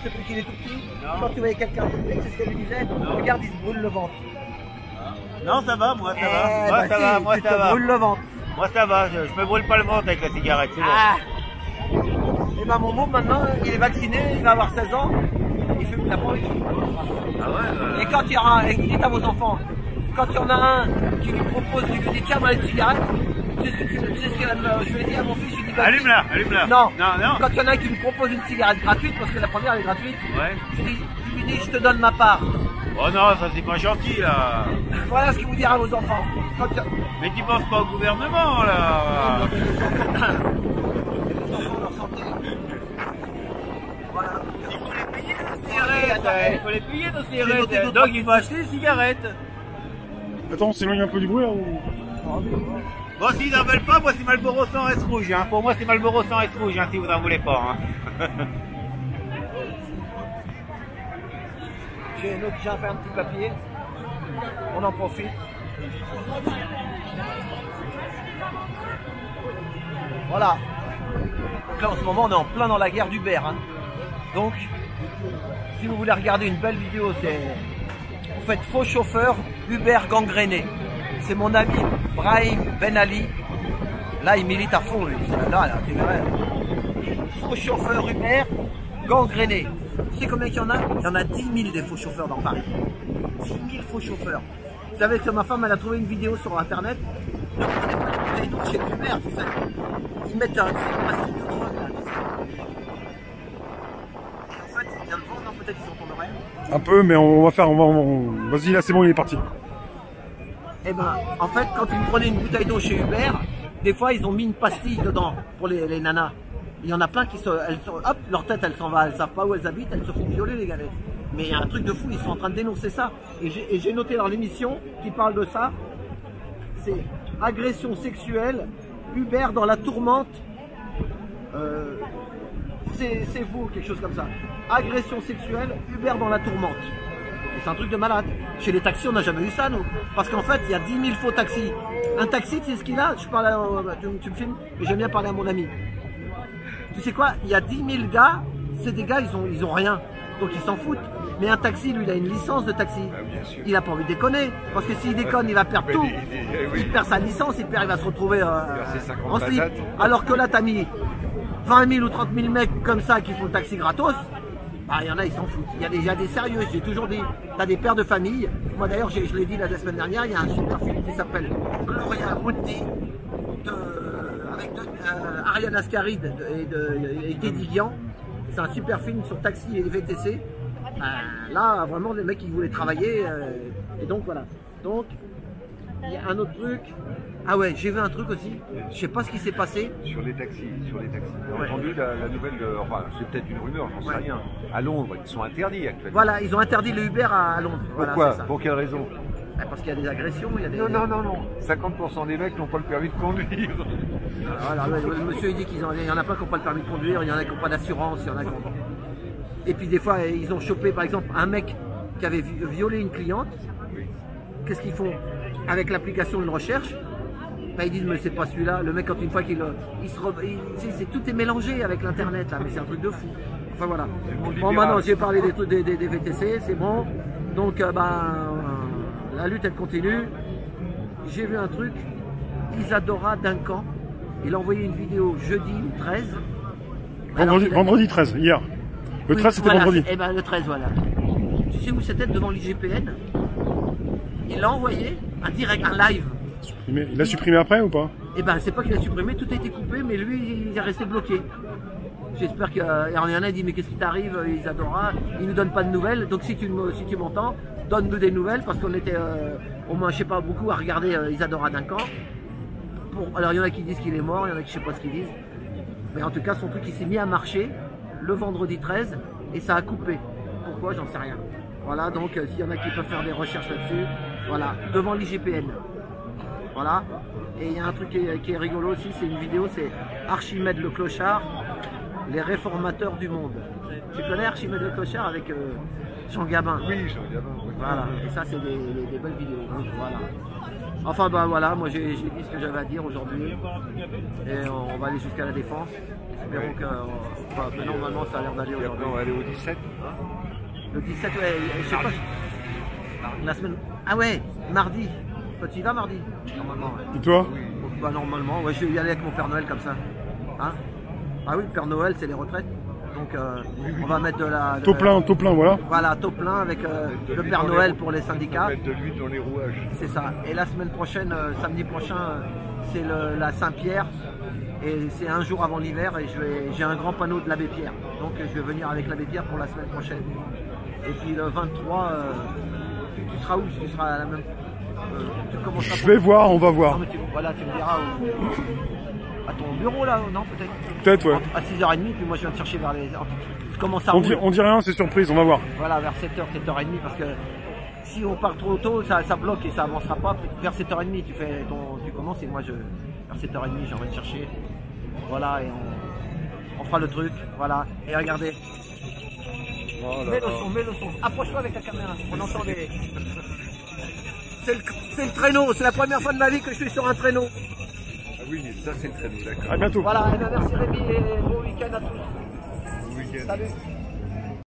depuis qu'il est tout petit, quand tu voyais quelqu'un, c'est ce qu'elle lui disait, regarde, il se brûle le ventre. Non, ça va, moi ça va. Eh, Moi bah ça si, va, moi tu ça te va. brûles le ventre. Moi ça va, je me brûle pas le ventre avec la cigarette, c'est bon. Ah. Et ben mon môme maintenant, il est vacciné, il va avoir 16 ans, il fume de la pointe. Ah ouais, Et quand il y aura, et dites à vos enfants, quand il y en a un qui lui propose, qui lui dit tiens, moi une cigarette, tu sais ce que je lui ai dit à mon fils, je lui ai dit bah, allume-la, allume-la. Non, non. Quand il y en a un qui lui propose une cigarette gratuite, parce que la première elle est gratuite, Ouais. je lui dis je te donne ma part. Oh non, ça c'est pas gentil là. Voilà ce qu'il vous dira à vos enfants. Mais tu penses pas au gouvernement là. Les enfants, leur santé. Voilà. Il faut les payer nos cigarettes. Il faut les payer nos cigarettes. Donc il faut acheter des cigarettes. Attends, on s'éloigne un peu du bruit là ou... Bon, s'ils n'en veulent pas, moi c'est Marlboro sans S rouge. Hein. Pour moi c'est Marlboro sans S rouge hein, si vous n'en voulez pas. Hein. J'ai fait un petit papier. On en profite. Voilà. Donc là en ce moment on est en plein dans la guerre d'Uber. Hein. Donc si vous voulez regarder une belle vidéo, c'est vous faites faux chauffeur Uber gangréné. C'est mon ami Brahim Ben Ali. Là il milite à fond lui. Là, tu verrais. Faux chauffeur Uber gangréné. Tu sais combien il y en a? Il y en a 10 000 des faux chauffeurs dans Paris. 10 000 faux chauffeurs. Vous savez que ma femme elle a trouvé une vidéo sur internet. Ne prenez pas de bouteille d'eau chez Uber, tu sais. Ils mettent un plastique de drogue là, tu sais. Et en fait, il y a le vent, non, peut-être qu'ils entendent rien. Un peu, mais on va faire, Vas-y, là c'est bon, il est parti. Eh ben, en fait, quand ils prenaient une bouteille d'eau chez Uber, des fois ils ont mis une pastille dedans pour les nanas. Il y en a plein qui hop, leur tête elle s'en va, elles savent pas où elles habitent, elles se font violer les galettes. Mais il y a un truc de fou, ils sont en train de dénoncer ça. Et j'ai noté dans l'émission qui parle de ça, c'est agression sexuelle, Uber dans la tourmente, c'est vous, quelque chose comme ça. Agression sexuelle, Uber dans la tourmente. C'est un truc de malade. Chez les taxis, on n'a jamais eu ça, nous. Parce qu'en fait, il y a 10 000 faux taxis. Un taxi, tu sais ce qu'il a? Je parle tu me filmes? Et j'aime bien parler à mon ami. Tu sais quoi? Il y a 10 000 gars, c'est des gars, ils ont rien. Donc ils s'en foutent. Mais un taxi, lui, il a une licence de taxi. Il n'a pas envie de déconner. Parce que s'il déconne, il va perdre tout. Il perd sa licence, il va se retrouver en slip. Alors que là, t'as mis 20 000 ou 30 000 mecs comme ça qui font le taxi gratos. Bah, il y en a, ils s'en foutent. Il y a des sérieux, j'ai toujours dit. T'as des pères de famille. Moi d'ailleurs, je l'ai dit la semaine dernière, il y a un super film qui s'appelle Gloria Mutti avec Ariane Ascari et Teddy Guian. C'est un super film sur taxi et VTC. Là, vraiment, les mecs, ils voulaient travailler. Et donc, voilà. Donc, il y a un autre truc. Ah ouais, j'ai vu un truc aussi. Je sais pas ce qui s'est passé. Sur les taxis. J'ai entendu la nouvelle enfin, c'est peut-être une rumeur, j'en sais rien. À Londres, ils sont interdits actuellement. Voilà, ils ont interdit le Uber à Londres. Pourquoi? Voilà, pour quelle raison? Parce qu'il y a des agressions, il y a des... Non. 50% des mecs n'ont pas le permis de conduire. Voilà, le monsieur il dit qu'il y en a plein qui n'ont pas le permis de conduire, il y en a qui n'ont pas d'assurance, il y en a qui ont... Et puis des fois, ils ont chopé par exemple un mec qui avait violé une cliente. Qu'est-ce qu'ils font? Avec l'application de recherche, ils disent mais c'est pas celui-là. Le mec, quand une fois tout est mélangé avec l'internet là, mais c'est un truc de fou. Enfin voilà. Bon, maintenant j'ai parlé des VTC, c'est bon. Donc la lutte elle continue. J'ai vu un truc, Isadora Duncan, il a envoyé une vidéo jeudi 13. Vendredi 13, hier. Le 13 c'était vendredi. Eh ben le 13 voilà. Tu sais où c'était devant l'IGPN? Il l'a envoyé, un direct, un live. Il a supprimé après ou pas? Eh ben c'est pas qu'il a supprimé, tout a été coupé, mais lui il est resté bloqué. J'espère qu'il y en a dit mais qu'est-ce qui t'arrive Isadora? Il nous donne pas de nouvelles, donc si tu m'entends, donne-nous des nouvelles parce qu'on était au moins je sais pas beaucoup à regarder Isadora Duncan. Alors il y en a qui disent qu'il est mort, il y en a qui je sais pas ce qu'ils disent. Mais en tout cas son truc il s'est mis à marcher le vendredi 13 et ça a coupé. Pourquoi? J'en sais rien. Voilà, donc s'il y en a qui peuvent faire des recherches là-dessus, voilà, devant l'IGPN. Voilà. Et il y a un truc qui est rigolo aussi, c'est une vidéo, c'est Archimède le Clochard, les réformateurs du monde. Tu connais Archimède le Clochard avec Jean Gabin? Oui, Jean Gabin. Oui. Voilà, et ça c'est des belles vidéos. Donc, voilà. Enfin ben voilà, moi j'ai dit ce que j'avais à dire aujourd'hui. Et on va aller jusqu'à la Défense. Espérons que enfin, normalement ça a l'air d'aller Et après, aujourd'hui. on va aller au 17. Le 17, ouais, je sais pas. La semaine. Ah ouais, mardi. Toi tu y vas mardi? Normalement, ouais. Et toi? Bah normalement, ouais, je vais y aller avec mon Père Noël comme ça. Hein? Ah oui, le Père Noël, c'est les retraites. Donc on va mettre de la... Taux plein, voilà. Voilà, taux plein avec le Père Noël pour les syndicats. Mettre de l'huile dans les rouages. C'est ça. Et la semaine prochaine, samedi prochain, c'est la Saint-Pierre. Et c'est un jour avant l'hiver et j'ai un grand panneau de l'abbé Pierre. Donc je vais venir avec l'abbé Pierre pour la semaine prochaine. Et puis le 23, tu seras où? Tu seras à la même... tu commenceras Je vais voir, on va voir. Non, mais voilà, tu me diras où... À ton bureau là, non peut-être? Peut-être, ouais. À 6h30, puis moi je viens te chercher vers les... Je commence à rouler. On dit rien, c'est surprise, on va voir. Voilà, vers 7h, 7h30, parce que si on part trop tôt, ça bloque et ça avancera pas. Vers 7h30, tu commences et moi vers 7h30, j'aimerais te chercher. Voilà, et on fera le truc, voilà. Et regardez. Voilà. Mets le son. Approche-toi avec la caméra, on entend des... C'est le traîneau, c'est la première fois de ma vie que je suis sur un traîneau. Ah oui, mais ça c'est le traîneau, d'accord. À bientôt. Voilà, et bien merci Rémi et bon week-end à tous. Bon week-end. Salut.